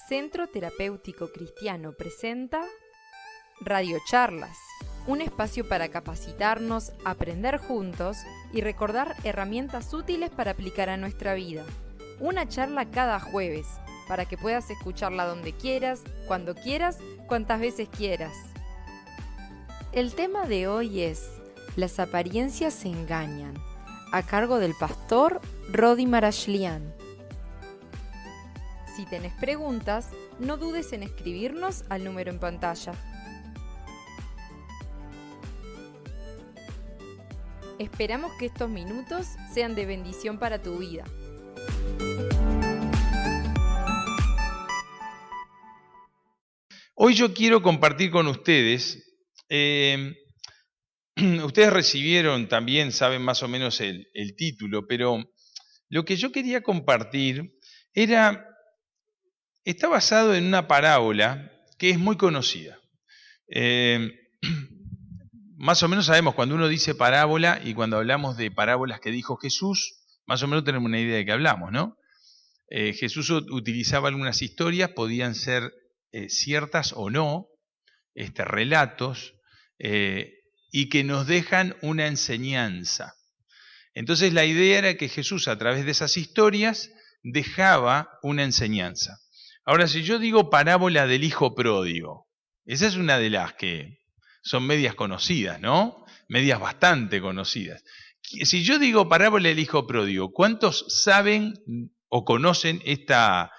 Centro Terapéutico Cristiano presenta Radio Charlas, un espacio para capacitarnos, aprender juntos y recordar herramientas útiles para aplicar a nuestra vida. Una charla cada jueves, para que puedas escucharla donde quieras, cuantas veces quieras. El tema de hoy es Las apariencias se engañan, a cargo del pastor Rodi Marashlian. Si tenés preguntas, no dudes en escribirnos al número en pantalla. Esperamos que estos minutos sean de bendición para tu vida. Hoy yo quiero compartir con ustedes, ustedes recibieron también, saben más o menos el título, pero lo que yo quería compartir está basado en una parábola que es muy conocida. Más o menos sabemos cuando uno dice parábola y cuando hablamos de parábolas que dijo Jesús, más o menos tenemos una idea de qué hablamos, ¿no? Jesús utilizaba algunas historias, podían ser ciertas o no, relatos, y que nos dejan una enseñanza. Entonces la idea era que Jesús a través de esas historias dejaba una enseñanza. Ahora, si yo digo parábola del hijo pródigo, esa es una de las que son medias conocidas, ¿no? Medias bastante conocidas. Si yo digo parábola del hijo pródigo, ¿cuántos saben o conocen esta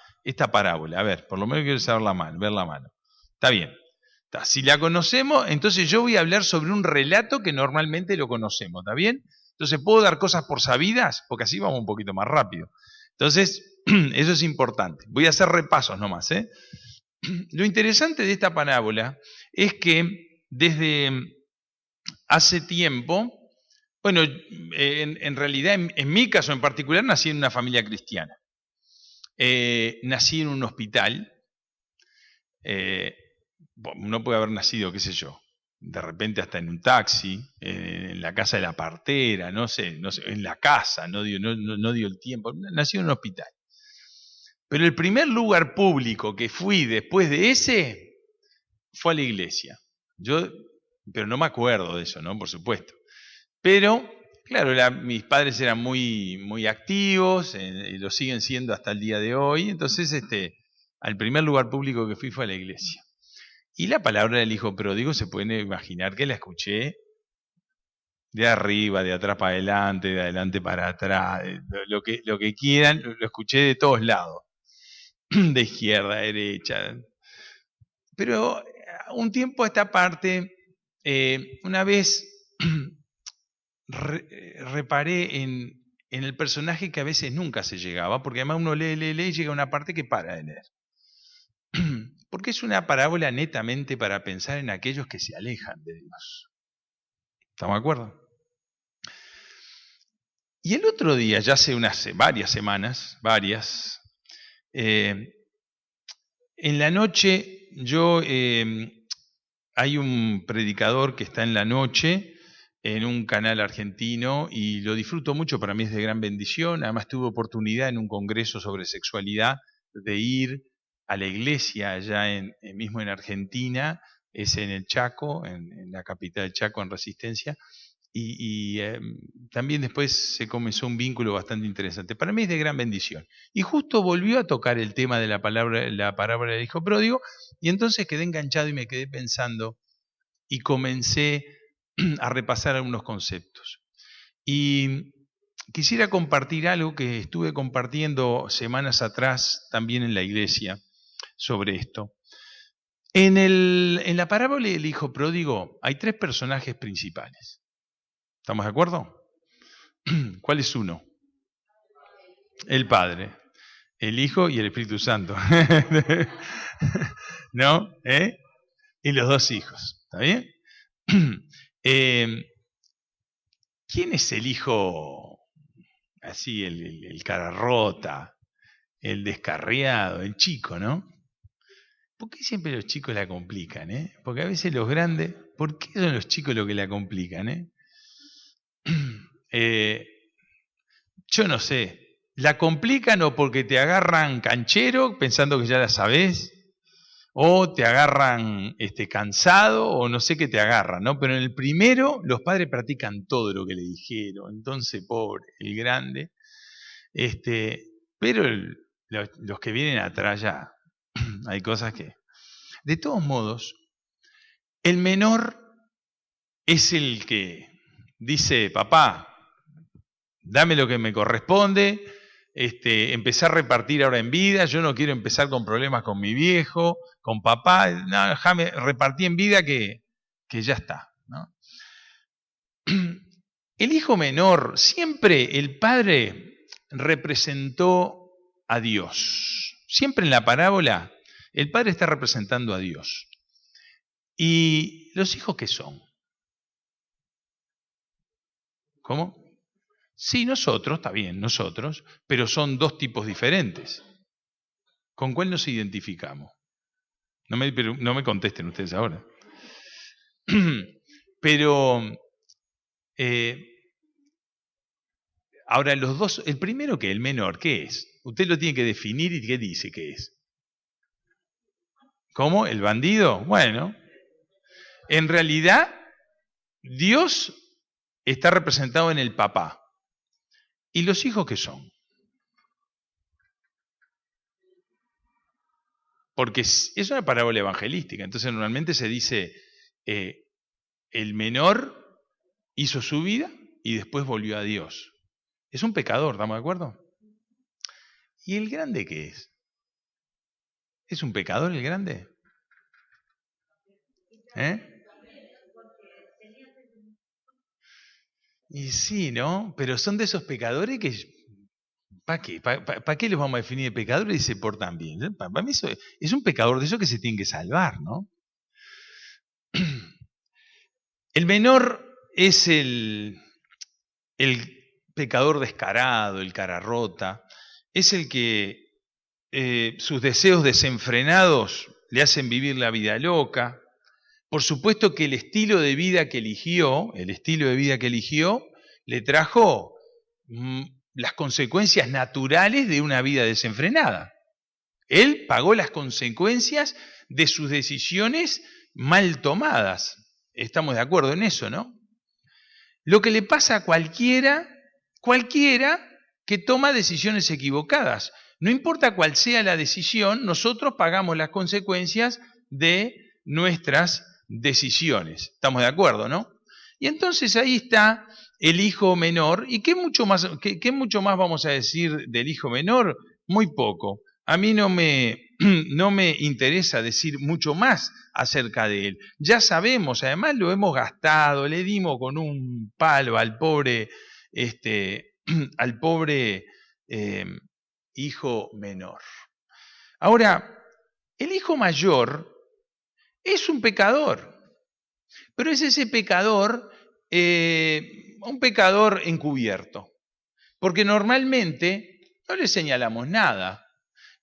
parábola? A ver, por lo menos quiero saber ver la mano. Está bien. Si la conocemos, entonces yo voy a hablar sobre un relato que normalmente lo conocemos, ¿está bien? Entonces, ¿puedo dar cosas por sabidas? Porque así vamos un poquito más rápido. Entonces, eso es importante. Voy a hacer repasos nomás, ¿eh? Lo interesante de esta parábola es que desde hace tiempo, bueno, en realidad, en mi caso en particular, nací en una familia cristiana. Nací en un hospital. Uno puede haber nacido, qué sé yo, de repente hasta en un taxi, en la casa de la partera, no sé, en la casa, no dio el tiempo, nací en un hospital. Pero el primer lugar público que fui después de ese fue a la iglesia. Pero no me acuerdo de eso, ¿no? Por supuesto. Pero, claro, mis padres eran muy, muy activos, y lo siguen siendo hasta el día de hoy. Entonces, al primer lugar público que fui fue a la iglesia. Y la palabra del hijo pródigo se pueden imaginar que la escuché de arriba, de atrás para adelante, de adelante para atrás, lo que quieran, lo escuché de todos lados, de izquierda a derecha. Pero un tiempo a esta parte, una vez reparé en el personaje que a veces nunca se llegaba, porque además uno lee y llega a una parte que para de leer. Porque es una parábola netamente para pensar en aquellos que se alejan de Dios. ¿Estamos de acuerdo? Y el otro día, ya hace varias semanas, en la noche hay un predicador que está en la noche en un canal argentino y lo disfruto mucho, para mí es de gran bendición. Además tuve oportunidad en un congreso sobre sexualidad de ir a la iglesia allá mismo en Argentina, es en el Chaco, en la capital del Chaco, en Resistencia, y también después se comenzó un vínculo bastante interesante. Para mí es de gran bendición. Y justo volvió a tocar el tema de la parábola del hijo pródigo, y entonces quedé enganchado y me quedé pensando, y comencé a repasar algunos conceptos. Y quisiera compartir algo que estuve compartiendo semanas atrás también en la iglesia sobre esto. En la parábola del hijo pródigo hay tres personajes principales. ¿Estamos de acuerdo? ¿Cuál es uno? El Padre, el Hijo y el Espíritu Santo. ¿No? Y los dos hijos. ¿Está bien? ¿Quién es el hijo así, el cara rota, el descarriado, el chico, ¿no? ¿Por qué siempre los chicos la complican, Porque a veces los grandes, ¿por qué son los chicos los que la complican, Yo no sé, la complican o porque te agarran canchero pensando que ya la sabés, o te agarran cansado, o no sé qué te agarran, ¿no? Pero en el primero los padres practican todo lo que le dijeron, entonces pobre, el grande, pero los que vienen atrás ya, hay cosas que... De todos modos, el menor es el que dice, papá, dame lo que me corresponde, empezar a repartir ahora en vida, yo no quiero empezar con problemas con mi viejo, con papá, no, déjame repartir en vida que ya está, ¿no? El hijo menor, siempre el padre representó a Dios. Siempre en la parábola, el padre está representando a Dios. ¿Y los hijos qué son? ¿Cómo? Sí, nosotros, está bien, nosotros, pero son dos tipos diferentes. ¿Con cuál nos identificamos? No me contesten ustedes ahora. Pero, ahora los dos, el primero que el menor, ¿qué es? Usted lo tiene que definir y ¿qué dice que es? ¿Cómo? ¿El bandido? Bueno, en realidad, Dios está representado en el papá. ¿Y los hijos qué son? Porque es una parábola evangelística, entonces normalmente se dice, el menor hizo su vida y después volvió a Dios. Es un pecador, ¿estamos de acuerdo? ¿Y el grande qué es? ¿Es un pecador el grande? Y sí, ¿no? Pero son de esos pecadores que... ¿Para qué? ¿Para qué los vamos a definir de pecadores y se portan bien? Para mí eso es un pecador de esos que se tienen que salvar, ¿no? El menor es el pecador descarado, el cara rota, es el que sus deseos desenfrenados le hacen vivir la vida loca. Por supuesto que el estilo de vida que eligió, le trajo las consecuencias naturales de una vida desenfrenada. Él pagó las consecuencias de sus decisiones mal tomadas. Estamos de acuerdo en eso, ¿no? Lo que le pasa a cualquiera que toma decisiones equivocadas. No importa cuál sea la decisión, nosotros pagamos las consecuencias de nuestras decisiones. ¿Estamos de acuerdo, no? Y entonces ahí está el hijo menor. ¿Y qué mucho más vamos a decir del hijo menor? Muy poco. A mí no me interesa decir mucho más acerca de él. Ya sabemos, además lo hemos gastado, le dimos con un palo al pobre, hijo menor. Ahora, el hijo mayor es un pecador, pero es ese pecador, un pecador encubierto, porque normalmente no le señalamos nada.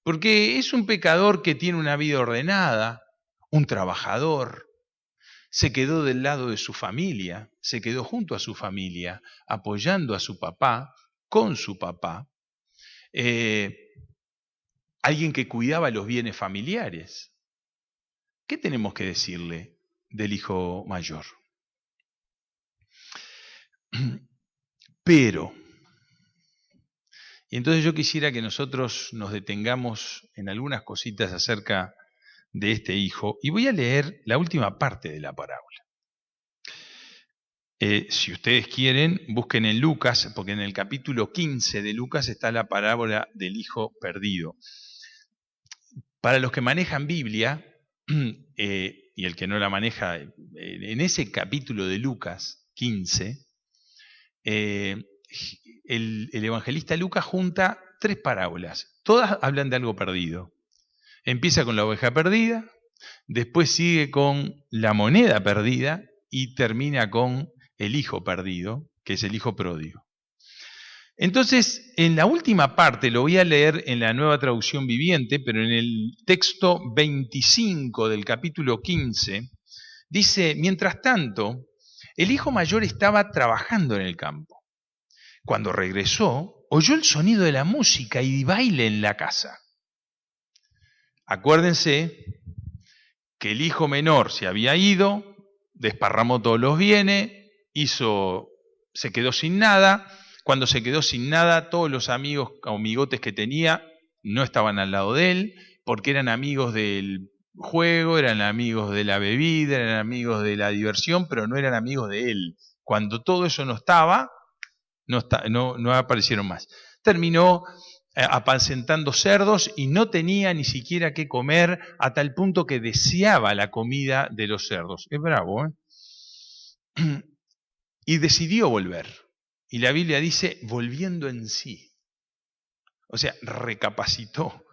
Porque es un pecador que tiene una vida ordenada, un trabajador, se quedó del lado de su familia, se quedó junto a su familia, apoyando a su papá, con su papá, alguien que cuidaba los bienes familiares. ¿Qué tenemos que decirle del hijo mayor? Pero... Y entonces yo quisiera que nosotros nos detengamos en algunas cositas acerca de este hijo, y voy a leer la última parte de la parábola. Si ustedes quieren, busquen en Lucas, porque en el capítulo 15 de Lucas está la parábola del hijo perdido. Para los que manejan Biblia, y el que no la maneja, en ese capítulo de Lucas 15, el evangelista Lucas junta 3 parábolas. Todas hablan de algo perdido. Empieza con la oveja perdida, después sigue con la moneda perdida y termina con el hijo perdido, que es el hijo pródigo. Entonces, en la última parte, lo voy a leer en la Nueva Traducción Viviente, pero en el texto 25 del capítulo 15, dice: mientras tanto, el hijo mayor estaba trabajando en el campo. Cuando regresó, oyó el sonido de la música y baile en la casa. Acuérdense que el hijo menor se había ido, desparramó todos los bienes, se quedó sin nada. Cuando se quedó sin nada, todos los amigos o amigotes que tenía no estaban al lado de él, porque eran amigos del juego, eran amigos de la bebida, eran amigos de la diversión, pero no eran amigos de él. Cuando todo eso no estaba, no aparecieron más. Terminó apacentando cerdos y no tenía ni siquiera qué comer, a tal punto que deseaba la comida de los cerdos. Es bravo, ¿eh? Y decidió volver. Y la Biblia dice, volviendo en sí. O sea, recapacitó.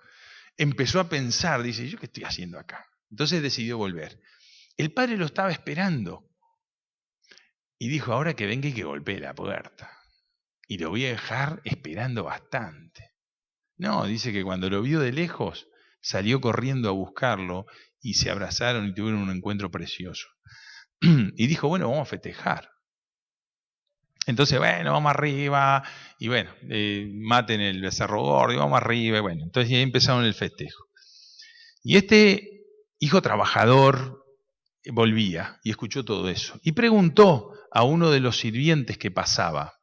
Empezó a pensar, dice, ¿yo qué estoy haciendo acá? Entonces decidió volver. El padre lo estaba esperando. Y dijo, ahora que venga y que golpee la puerta. Y lo voy a dejar esperando bastante. No, dice que cuando lo vio de lejos, salió corriendo a buscarlo y se abrazaron y tuvieron un encuentro precioso. Y dijo, bueno, vamos a festejar. Entonces, bueno, vamos arriba, y bueno, maten el becerro gordo, y vamos arriba, y bueno, entonces ahí empezaron el festejo. Y este hijo trabajador volvía y escuchó todo eso. Y preguntó a uno de los sirvientes que pasaba.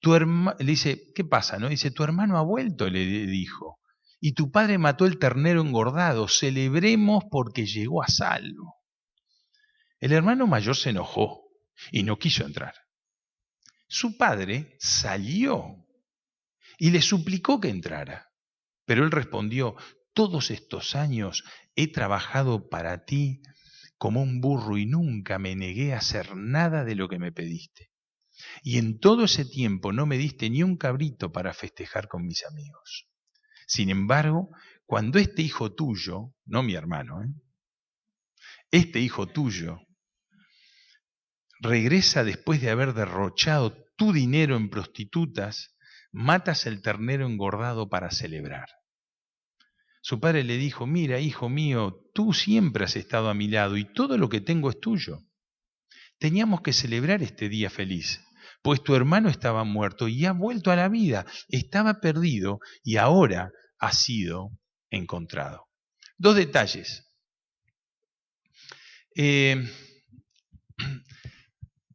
Le dice, ¿qué pasa? ¿No? Dice, tu hermano ha vuelto, le dijo, y tu padre mató el ternero engordado, celebremos porque llegó a salvo. El hermano mayor se enojó y no quiso entrar. Su padre salió y le suplicó que entrara, pero él respondió, todos estos años he trabajado para ti como un burro y nunca me negué a hacer nada de lo que me pediste. Y en todo ese tiempo no me diste ni un cabrito para festejar con mis amigos. Sin embargo, cuando este hijo tuyo, no mi hermano, este hijo tuyo, regresa después de haber derrochado tu dinero en prostitutas, matas el ternero engordado para celebrar. Su padre le dijo, mira, hijo mío, tú siempre has estado a mi lado y todo lo que tengo es tuyo. Teníamos que celebrar este día feliz, pues tu hermano estaba muerto y ha vuelto a la vida, estaba perdido y ahora ha sido encontrado. Dos detalles.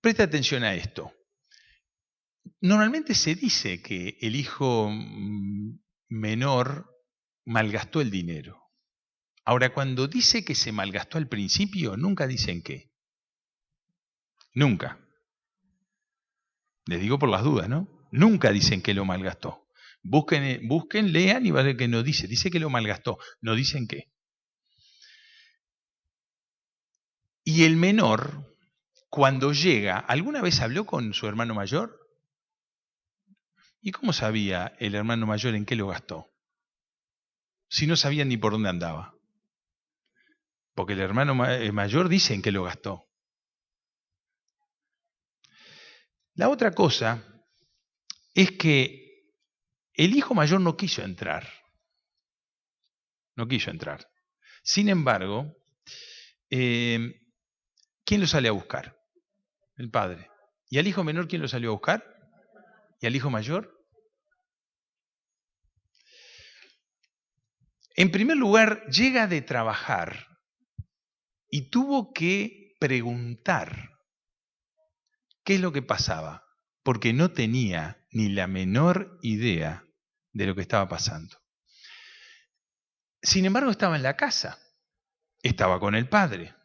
Presta atención a esto. Normalmente se dice que el hijo menor malgastó el dinero. Ahora, cuando dice que se malgastó al principio, nunca dicen qué. Nunca. Les digo por las dudas, ¿no? Nunca dicen que lo malgastó. Busquen, lean y va a ver que no dice. Dice que lo malgastó, no dicen qué. Y el menor, cuando llega, ¿alguna vez habló con su hermano mayor? ¿Y cómo sabía el hermano mayor en qué lo gastó? Si no sabía ni por dónde andaba. Porque el hermano mayor dice en qué lo gastó. La otra cosa es que el hijo mayor no quiso entrar. No quiso entrar. Sin embargo, ¿quién lo sale a buscar? El padre. ¿Y al hijo menor quién lo salió a buscar? ¿Y al hijo mayor? En primer lugar, llega de trabajar y tuvo que preguntar qué es lo que pasaba, porque no tenía ni la menor idea de lo que estaba pasando. Sin embargo, estaba en la casa, estaba con el padre.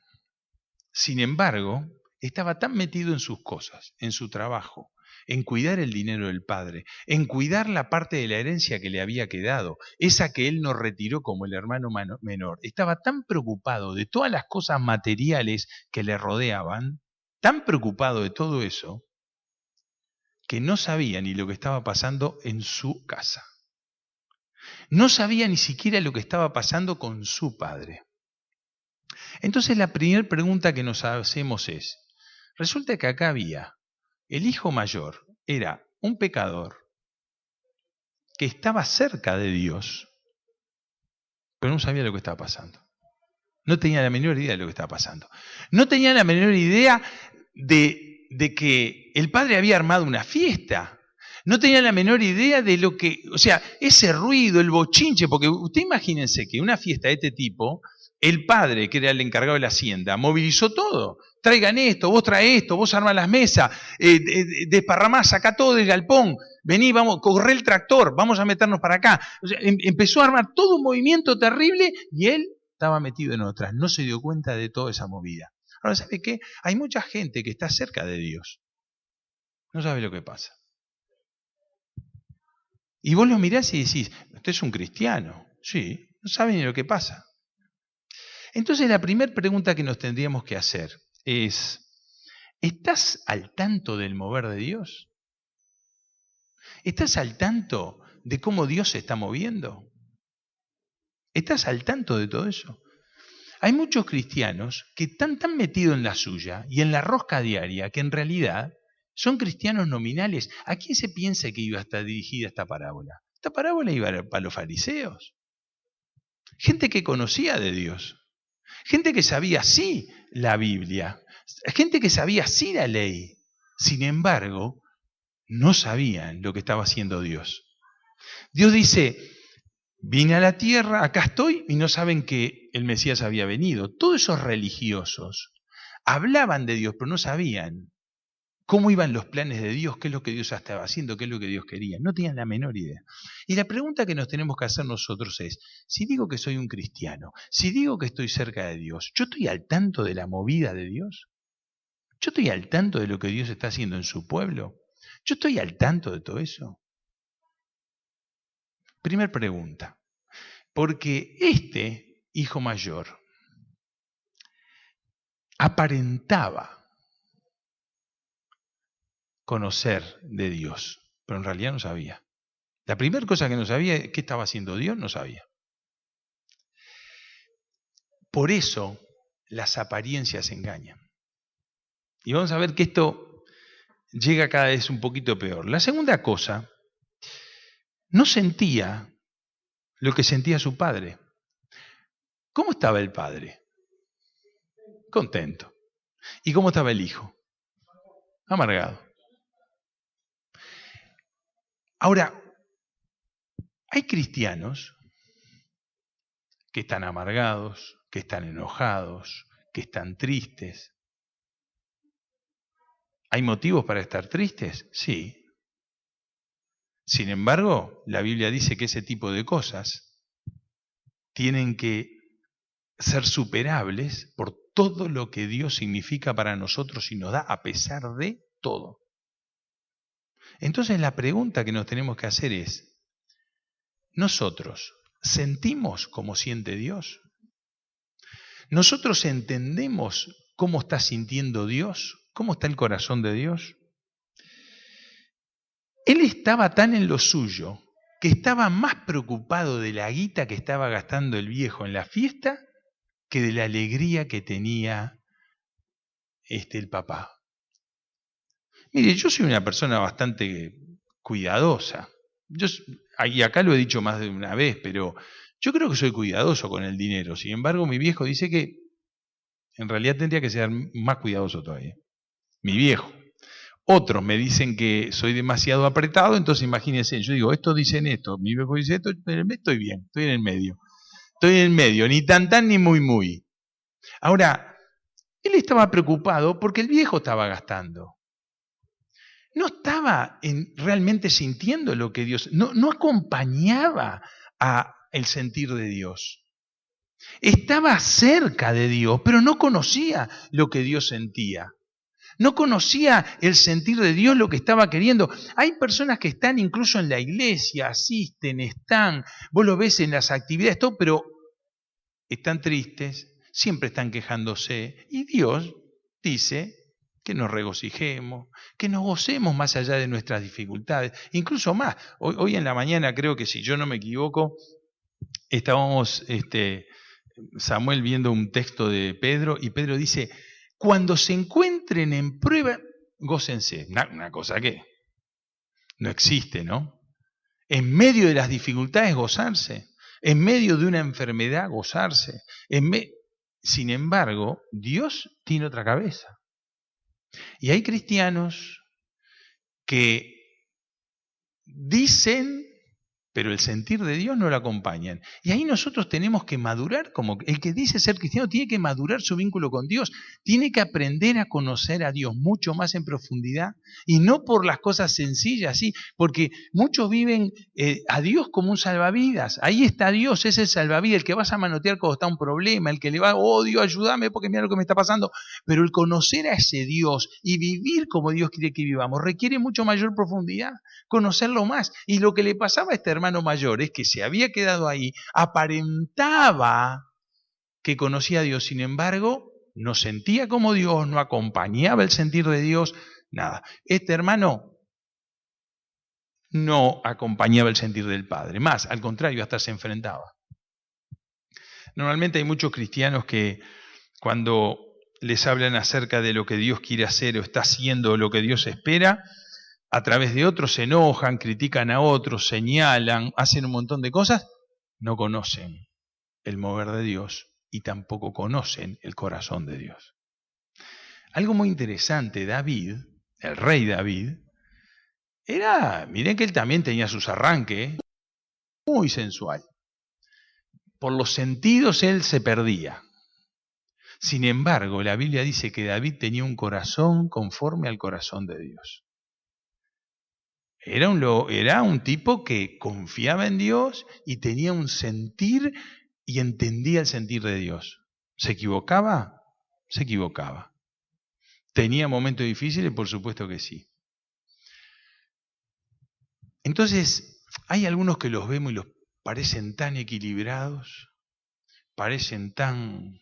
Sin embargo, estaba tan metido en sus cosas, en su trabajo, en cuidar el dinero del padre, en cuidar la parte de la herencia que le había quedado, esa que él no retiró como el hermano menor. Estaba tan preocupado de todas las cosas materiales que le rodeaban, tan preocupado de todo eso, que no sabía ni lo que estaba pasando en su casa. No sabía ni siquiera lo que estaba pasando con su padre. Entonces la primera pregunta que nos hacemos es, resulta que acá había el hijo mayor, era un pecador que estaba cerca de Dios, pero no sabía lo que estaba pasando. No tenía la menor idea de lo que estaba pasando. No tenía la menor idea de que el padre había armado una fiesta. No tenían la menor idea de lo que, o sea, ese ruido, el bochinche, porque usted imagínense que una fiesta de este tipo, el padre, que era el encargado de la hacienda, movilizó todo. Traigan esto, vos trae esto, vos armás las mesas, desparramás, sacá todo del galpón, vení, vamos, corre el tractor, vamos a meternos para acá. O sea, empezó a armar todo un movimiento terrible y él estaba metido en otras, no se dio cuenta de toda esa movida. Ahora, ¿sabe qué? Hay mucha gente que está cerca de Dios, no sabe lo que pasa. Y vos lo mirás y decís, usted es un cristiano. Sí, no sabe ni lo que pasa. Entonces la primera pregunta que nos tendríamos que hacer es, ¿estás al tanto del mover de Dios? ¿Estás al tanto de cómo Dios se está moviendo? ¿Estás al tanto de todo eso? Hay muchos cristianos que están tan metidos en la suya y en la rosca diaria que en realidad son cristianos nominales. ¿A quién se piensa que iba a estar dirigida esta parábola? Esta parábola iba para los fariseos. Gente que conocía de Dios. Gente que sabía sí la Biblia. Gente que sabía sí la ley. Sin embargo, no sabían lo que estaba haciendo Dios. Dios dice, vine a la tierra, acá estoy, y no saben que el Mesías había venido. Todos esos religiosos hablaban de Dios, pero no sabían cómo iban los planes de Dios, qué es lo que Dios estaba haciendo, qué es lo que Dios quería. No tenían la menor idea. Y la pregunta que nos tenemos que hacer nosotros es, si digo que soy un cristiano, si digo que estoy cerca de Dios, ¿yo estoy al tanto de la movida de Dios? ¿Yo estoy al tanto de lo que Dios está haciendo en su pueblo? ¿Yo estoy al tanto de todo eso? Primer pregunta. Porque este hijo mayor aparentaba conocer de Dios, pero en realidad no sabía. La primera cosa que no sabía, ¿qué estaba haciendo Dios? No sabía. Por eso las apariencias engañan. Y vamos a ver que esto llega cada vez un poquito peor. La segunda cosa, no sentía lo que sentía su padre. ¿Cómo estaba el padre? Contento. ¿Y cómo estaba el hijo? Amargado. Ahora, hay cristianos que están amargados, que están enojados, que están tristes. ¿Hay motivos para estar tristes? Sí. Sin embargo, la Biblia dice que ese tipo de cosas tienen que ser superables por todo lo que Dios significa para nosotros y nos da a pesar de todo. Entonces la pregunta que nos tenemos que hacer es, ¿nosotros sentimos como siente Dios? ¿Nosotros entendemos cómo está sintiendo Dios? ¿Cómo está el corazón de Dios? Él estaba tan en lo suyo que estaba más preocupado de la guita que estaba gastando el viejo en la fiesta que de la alegría que tenía el papá. Mire, yo soy una persona bastante cuidadosa. Y acá lo he dicho más de una vez, pero yo creo que soy cuidadoso con el dinero. Sin embargo, mi viejo dice que en realidad tendría que ser más cuidadoso todavía. Mi viejo. Otros me dicen que soy demasiado apretado, entonces imagínense, yo digo, estos dicen esto, mi viejo dice esto, estoy bien, estoy en el medio. Estoy en el medio, ni tan ni muy muy. Ahora, él estaba preocupado porque el viejo estaba gastando. No estaba realmente sintiendo lo que Dios, no acompañaba a el sentir de Dios. Estaba cerca de Dios, pero no conocía lo que Dios sentía. No conocía el sentir de Dios, lo que estaba queriendo. Hay personas que están incluso en la iglesia, asisten, están, vos lo ves en las actividades, todo, pero están tristes, siempre están quejándose. Y Dios dice que nos regocijemos, que nos gocemos más allá de nuestras dificultades, incluso más. Hoy en la mañana, creo que si yo no me equivoco, estábamos Samuel viendo un texto de Pedro y Pedro dice, cuando se encuentren en prueba, gócense. Una cosa que no existe, ¿no? En medio de las dificultades, gozarse. En medio de una enfermedad, gozarse. Sin embargo, Dios tiene otra cabeza. Y hay cristianos que dicen, pero el sentir de Dios no lo acompañan. Y ahí nosotros tenemos que madurar, como el que dice ser cristiano tiene que madurar su vínculo con Dios, tiene que aprender a conocer a Dios mucho más en profundidad, y no por las cosas sencillas, ¿sí? Porque muchos viven a Dios como un salvavidas. Ahí está Dios, es el salvavidas, el que vas a manotear cuando está un problema, el que le va, oh Dios, ayúdame porque mira lo que me está pasando. Pero el conocer a ese Dios y vivir como Dios quiere que vivamos requiere mucho mayor profundidad, conocerlo más. Y lo que le pasaba a este hermano mayor es que se había quedado ahí, aparentaba que conocía a Dios, sin embargo, no sentía como Dios, no acompañaba el sentir de Dios, nada. Este hermano no acompañaba el sentir del Padre, más, al contrario, hasta se enfrentaba. Normalmente hay muchos cristianos que cuando les hablan acerca de lo que Dios quiere hacer o está haciendo lo que Dios espera, a través de otros se enojan, critican a otros, señalan, hacen un montón de cosas, no conocen el mover de Dios y tampoco conocen el corazón de Dios. Algo muy interesante, David, el rey David, miren que él también tenía sus arranques, muy sensual. Por los sentidos él se perdía. Sin embargo, la Biblia dice que David tenía un corazón conforme al corazón de Dios. Era un tipo que confiaba en Dios y tenía un sentir y entendía el sentir de Dios. ¿Se equivocaba? Se equivocaba. ¿Tenía momentos difíciles? Por supuesto que sí. Entonces, hay algunos que los vemos y los parecen tan equilibrados, parecen tan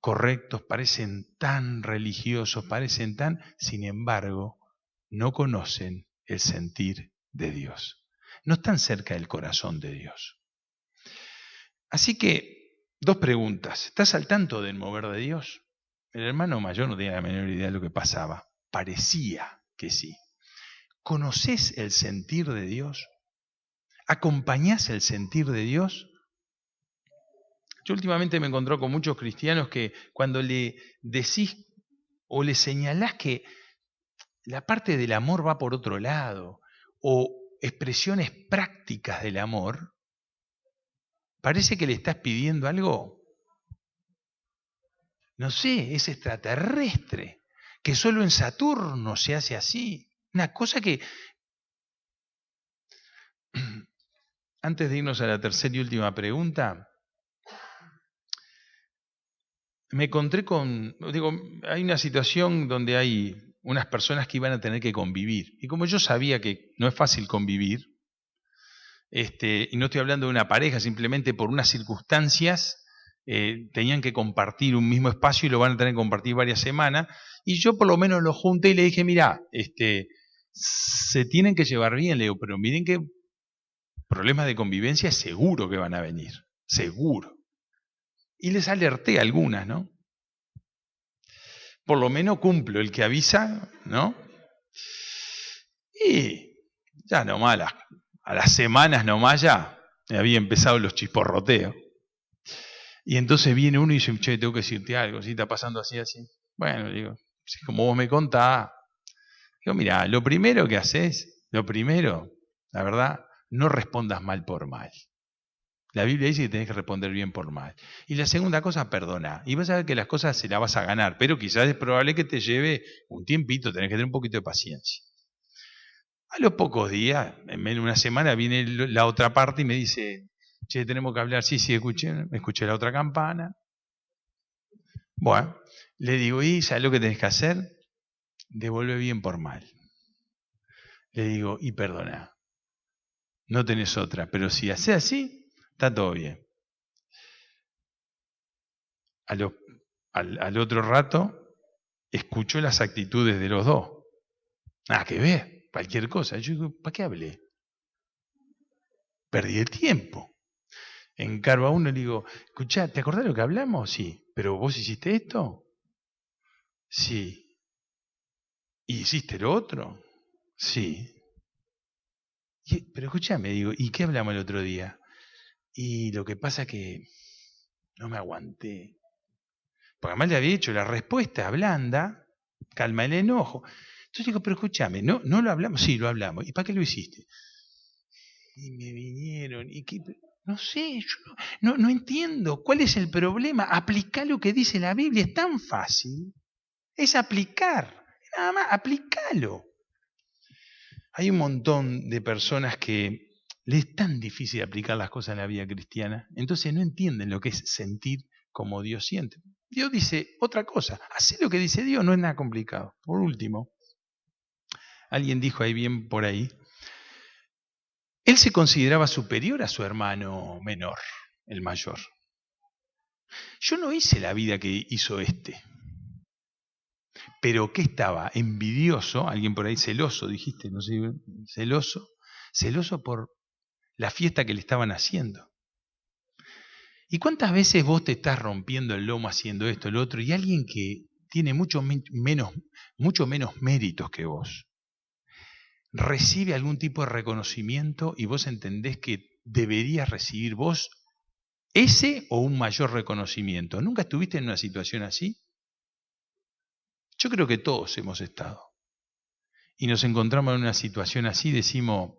correctos, parecen tan religiosos, parecen tan... Sin embargo, no conocen el sentir de Dios. No están cerca del corazón de Dios. Así que, 2 preguntas. ¿Estás al tanto del mover de Dios? El hermano mayor no tenía la menor idea de lo que pasaba. Parecía que sí. ¿Conoces el sentir de Dios? ¿Acompañás el sentir de Dios? Yo últimamente me encontré con muchos cristianos que cuando le decís o le señalás que la parte del amor va por otro lado, o expresiones prácticas del amor, parece que le estás pidiendo algo, no sé, es extraterrestre, que solo en Saturno se hace así. Una cosa que... Antes de irnos a la tercera y última pregunta, me encontré con... hay una situación donde hay unas personas que iban a tener que convivir. Y como yo sabía que no es fácil convivir, y no estoy hablando de una pareja, simplemente por unas circunstancias, tenían que compartir un mismo espacio y lo van a tener que compartir varias semanas, y yo por lo menos lo junté y le dije, mirá, se tienen que llevar bien, le digo, pero miren que problemas de convivencia seguro que van a venir, seguro. Y les alerté algunas, ¿no? Por lo menos cumplo el que avisa, ¿no? Y ya nomás, a las semanas nomás ya había empezado los chisporroteos. Y entonces viene uno y dice, che, tengo que decirte algo, ¿sí? Está pasando así, así. Bueno, digo, si como vos me contás. Digo, mirá, lo primero que haces, la verdad, no respondas mal por mal. La Biblia dice que tenés que responder bien por mal. Y la segunda cosa, perdoná. Y vas a ver que las cosas se las vas a ganar, pero quizás es probable que te lleve un tiempito, tenés que tener un poquito de paciencia. A los pocos días, en menos de una semana, viene la otra parte y me dice, che, tenemos que hablar. Sí, escuché la otra campana. Bueno, le digo, ¿y sabes lo que tenés que hacer? Devuelve bien por mal. Le digo, y perdoná. No tenés otra, pero si haces así, está todo bien. Al otro rato, escuchó las actitudes de los dos. Nada que ver, cualquier cosa. Yo digo, ¿para qué hablé? Perdí el tiempo. Encargo a uno y le digo, escuchá, ¿te acordás de lo que hablamos? Sí. ¿Pero vos hiciste esto? Sí. ¿Y hiciste lo otro? Sí. Pero escuchame, digo, ¿y qué hablamos el otro día? Y lo que pasa es que no me aguanté. Porque además le había dicho, la respuesta blanda calma el enojo. Entonces digo, pero escúchame, ¿no lo hablamos? Sí, lo hablamos. ¿Y para qué lo hiciste? y me vinieron, y que, no sé, yo no entiendo, ¿cuál es el problema? Aplicar lo que dice la Biblia, es tan fácil, es aplicar, nada más, aplicalo. Hay un montón de personas que les es tan difícil aplicar las cosas en la vida cristiana, entonces no entienden lo que es sentir como Dios siente. Dios dice otra cosa, hacer lo que dice Dios no es nada complicado. Por último, alguien dijo ahí bien por ahí, él se consideraba superior a su hermano menor, el mayor. Yo no hice la vida que hizo este. Pero ¿qué estaba? Envidioso, alguien por ahí celoso, dijiste, no sé, celoso por la fiesta que le estaban haciendo. ¿Y cuántas veces vos te estás rompiendo el lomo haciendo esto, el otro, y alguien que tiene mucho menos méritos que vos recibe algún tipo de reconocimiento y vos entendés que deberías recibir vos ese o un mayor reconocimiento? ¿Nunca estuviste en una situación así? Yo creo que todos hemos estado. Y nos encontramos en una situación así, decimos,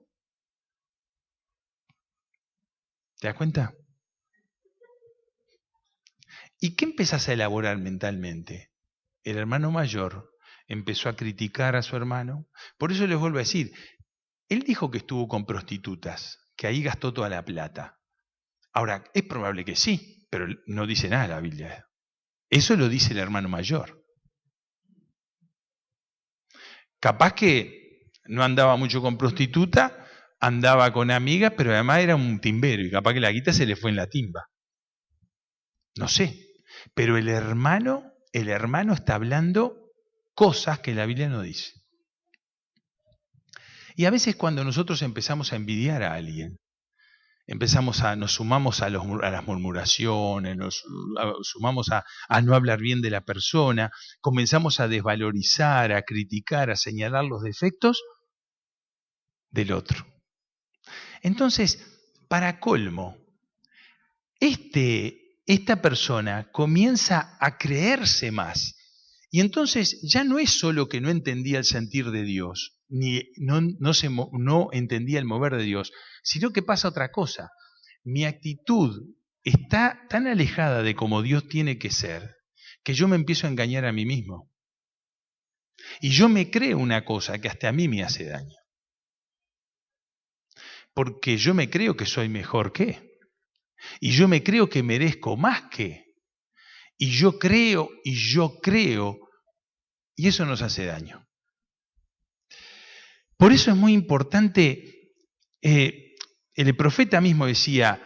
¿te das cuenta? ¿Y qué empezás a elaborar mentalmente? El hermano mayor empezó a criticar a su hermano. Por eso les vuelvo a decir, él dijo que estuvo con prostitutas, que ahí gastó toda la plata. Ahora, es probable que sí, pero no dice nada la Biblia. Eso lo dice el hermano mayor. Capaz que no andaba mucho con prostituta, andaba con amigas, pero además era un timbero y capaz que la guita se le fue en la timba. No sé. Pero el hermano está hablando cosas que la Biblia no dice. Y a veces cuando nosotros empezamos a envidiar a alguien, nos sumamos a las murmuraciones, nos sumamos a no hablar bien de la persona, comenzamos a desvalorizar, a criticar, a señalar los defectos del otro. Entonces, para colmo, esta persona comienza a creerse más. Y entonces ya no es solo que no entendía el sentir de Dios, ni no entendía el mover de Dios, sino que pasa otra cosa. Mi actitud está tan alejada de como Dios tiene que ser, que yo me empiezo a engañar a mí mismo. Y yo me creo una cosa que hasta a mí me hace daño. Porque yo me creo que soy mejor que. Y yo me creo que merezco más que. Y yo creo, y eso nos hace daño. Por eso es muy importante, el profeta mismo decía,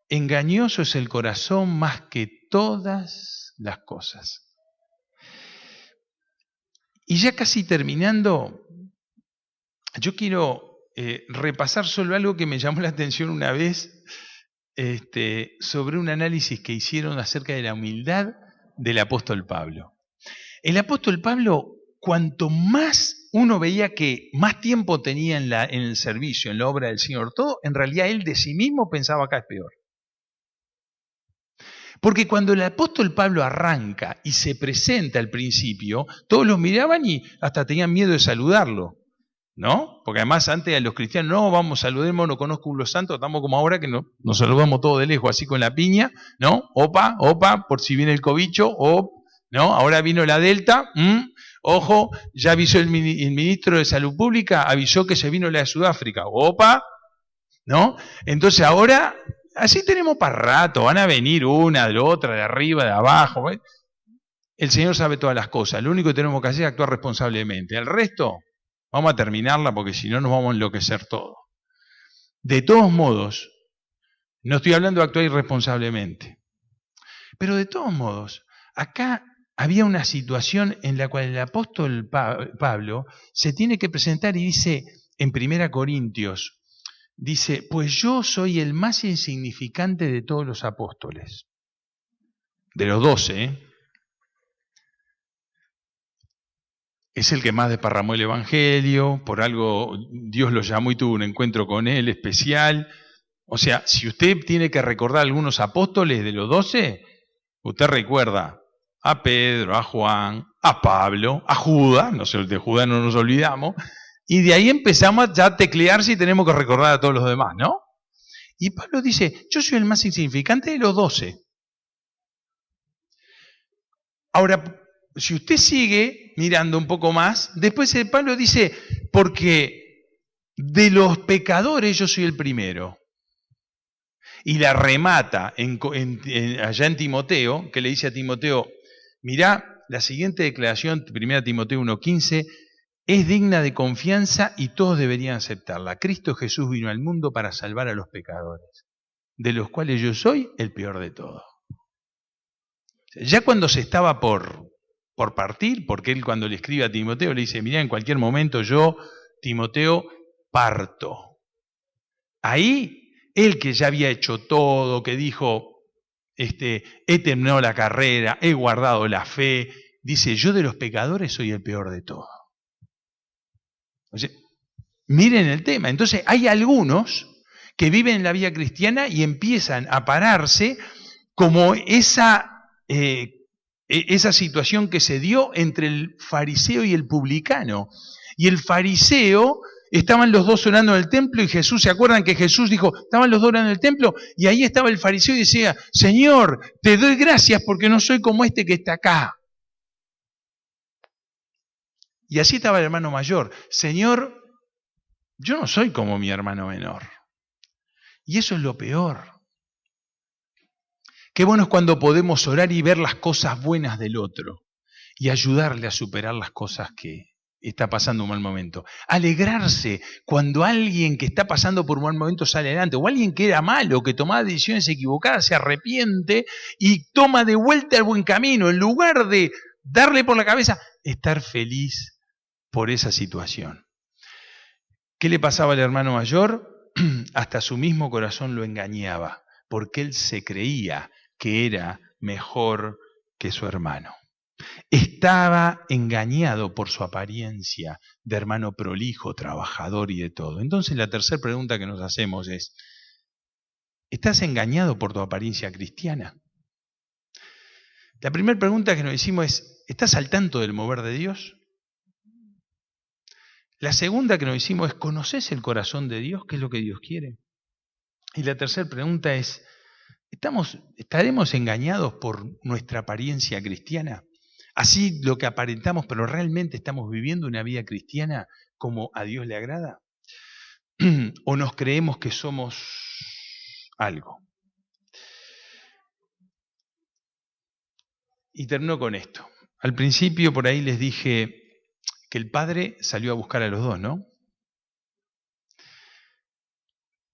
engañoso es el corazón más que todas las cosas. Y ya casi terminando, yo quiero repasar solo algo que me llamó la atención una vez, sobre un análisis que hicieron acerca de la humildad del apóstol Pablo. El apóstol Pablo, cuanto más uno veía que más tiempo tenía en el servicio, en la obra del Señor, todo, en realidad él de sí mismo pensaba acá es peor. Porque cuando el apóstol Pablo arranca y se presenta al principio, todos lo miraban y hasta tenían miedo de saludarlo, ¿no? Porque además antes a los cristianos, no, vamos, saludemos, no conozco los santos, estamos como ahora que nos saludamos todos de lejos, así con la piña, ¿no? Opa, por si viene el cobicho, ¿no? Ahora vino la Delta, ojo, ya avisó el ministro de Salud Pública, avisó que se vino la de Sudáfrica, opa, ¿no? Entonces ahora, así tenemos para rato, van a venir una, de la otra, de arriba, de abajo, ¿ves? El Señor sabe todas las cosas, lo único que tenemos que hacer es actuar responsablemente, el resto vamos a terminarla porque si no nos vamos a enloquecer todos. De todos modos, no estoy hablando de actuar irresponsablemente, pero de todos modos, acá había una situación en la cual el apóstol Pablo se tiene que presentar y dice en 1 Corintios, dice, pues yo soy el más insignificante de todos los apóstoles, de los 12, Es el que más desparramó el Evangelio, por algo Dios lo llamó y tuvo un encuentro con él especial. O sea, si usted tiene que recordar algunos apóstoles de los 12, usted recuerda a Pedro, a Juan, a Pablo, a Judas, no sé, de Judas no nos olvidamos, Y de ahí empezamos ya a teclear si tenemos que recordar a todos los demás, ¿no? Y Pablo dice, yo soy el más insignificante de los 12. Ahora, si usted sigue mirando un poco más, después Pablo dice, porque de los pecadores yo soy el primero. Y la remata allá en Timoteo, que le dice a Timoteo, mirá, la siguiente declaración, 1 Timoteo 1:15, es digna de confianza y todos deberían aceptarla. Cristo Jesús vino al mundo para salvar a los pecadores, de los cuales yo soy el peor de todos. Ya cuando se estaba por partir, porque él cuando le escribe a Timoteo le dice, mirá, en cualquier momento yo, Timoteo, parto. Ahí, él que ya había hecho todo, que dijo, he terminado la carrera, he guardado la fe, dice, yo de los pecadores soy el peor de todos. O sea, miren el tema. Entonces hay algunos que viven en la vida cristiana y empiezan a pararse como esa situación que se dio entre el fariseo y el publicano. Y el fariseo, estaban los dos orando en el templo y Jesús, ¿se acuerdan que Jesús dijo, estaban los dos orando en el templo? Y ahí estaba el fariseo y decía, Señor, te doy gracias porque no soy como este que está acá. Y así estaba el hermano mayor, Señor, yo no soy como mi hermano menor. Y eso es lo peor. Qué bueno es cuando podemos orar y ver las cosas buenas del otro y ayudarle a superar las cosas que está pasando un mal momento. Alegrarse cuando alguien que está pasando por un mal momento sale adelante, o alguien que era malo, que tomaba decisiones equivocadas, se arrepiente y toma de vuelta el buen camino, en lugar de darle por la cabeza, estar feliz por esa situación. ¿Qué le pasaba al hermano mayor? Hasta su mismo corazón lo engañaba, porque él se creía que era mejor que su hermano. Estaba engañado por su apariencia de hermano prolijo, trabajador y de todo. Entonces la tercera pregunta que nos hacemos es, ¿estás engañado por tu apariencia cristiana? La primera pregunta que nos hicimos es, ¿estás al tanto del mover de Dios? La segunda que nos hicimos es, ¿conoces el corazón de Dios? ¿Qué es lo que Dios quiere? Y la tercera pregunta es, ¿estaremos engañados por nuestra apariencia cristiana? Así lo que aparentamos, pero realmente estamos viviendo una vida cristiana como a Dios le agrada. ¿O nos creemos que somos algo? Y termino con esto. Al principio por ahí les dije que el padre salió a buscar a los dos, ¿no?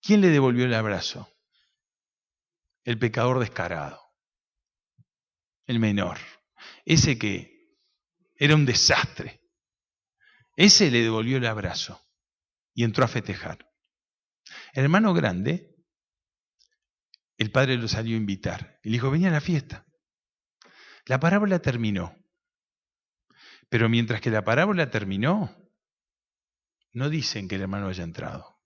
¿Quién le devolvió el abrazo? El pecador descarado, el menor, ese que era un desastre. Ese le devolvió el abrazo y entró a festejar. El hermano grande, el padre lo salió a invitar y le dijo, vení a la fiesta. La parábola terminó, pero mientras que la parábola terminó, no dicen que el hermano haya entrado.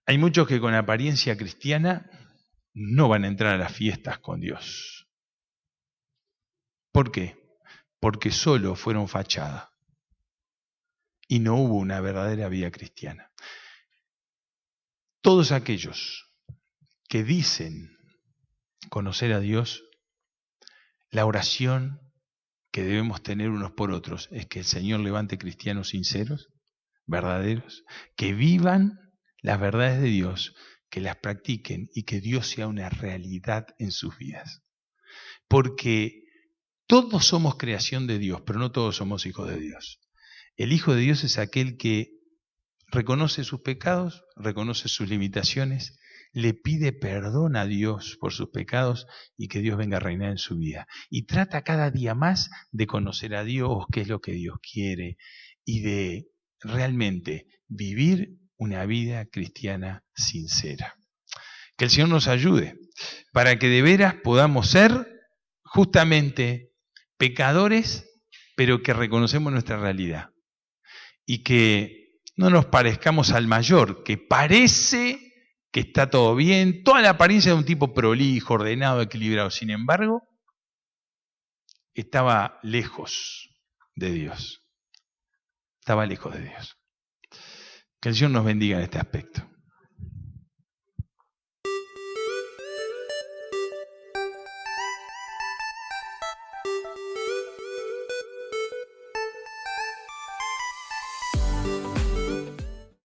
Hay muchos que con apariencia cristiana no van a entrar a las fiestas con Dios. ¿Por qué? Porque solo fueron fachada y no hubo una verdadera vida cristiana. Todos aquellos que dicen conocer a Dios, la oración que debemos tener unos por otros es que el Señor levante cristianos sinceros, verdaderos, que vivan las verdades de Dios, que las practiquen y que Dios sea una realidad en sus vidas. Porque todos somos creación de Dios, pero no todos somos hijos de Dios. El Hijo de Dios es aquel que reconoce sus pecados, reconoce sus limitaciones, le pide perdón a Dios por sus pecados y que Dios venga a reinar en su vida. Y trata cada día más de conocer a Dios, qué es lo que Dios quiere, y de realmente vivir una vida cristiana sincera. Que el Señor nos ayude para que de veras podamos ser justamente pecadores, pero que reconocemos nuestra realidad. Y que no nos parezcamos al mayor, que parece que está todo bien, toda la apariencia de un tipo prolijo, ordenado, equilibrado. Sin embargo, estaba lejos de Dios. Estaba lejos de Dios. Que el Señor nos bendiga en este aspecto.